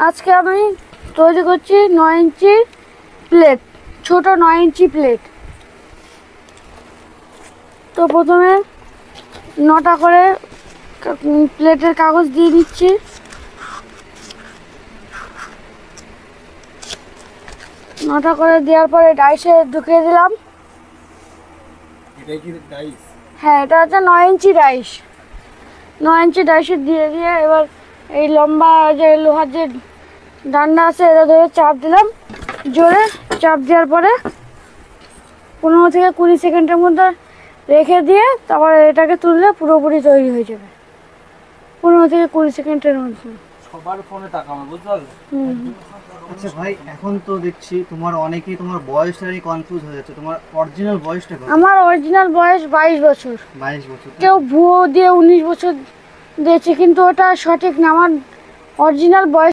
আজকে আমি তৈরি করছি 9 ইঞ্চি প্লেট, ছোট 9 ইঞ্চি প্লেট। তো প্রথমে 9টা করে প্লেটের কাগজ দিয়ে দিচ্ছি। নটা করে দেওয়ার পরে ডাইসে ঢুকিয়ে দিলাম। হ্যাঁ, এটা হচ্ছে 9 ইঞ্চি ডাইস। 9 ইঞ্চি ডাইসে দিয়ে এবার এই লম্বা যে লোহার যে ডান্ডা আছে এটা ধরে চাপ দিলাম। জোরে চাপ দেওয়ার পরে 15 থেকে 20 সেকেন্ডের মধ্যে রেখে দিয়ে তারপরে এটাকে তুললে পুরোপুরি তৈরি হয়ে যাবে 15 থেকে 20 সেকেন্ডের মধ্যে। সবার ফোনে টাকা আমার বুঝতে পারলে। আচ্ছা ভাই, এখন তো দেখছি তোমার অনেকেই তোমার বয়সটা নিয়ে কনফিউজ হয়ে যাচ্ছে। তোমার অরিজিনাল বয়সটা কত? আমার অরিজিনাল বয়স 22 বছর। 22 বছর। কেউ ভুয়ো দিয়ে 19 বছর দিয়েছে, কিন্তু ওটা সঠিক না। আমার অরিজিনাল বয়স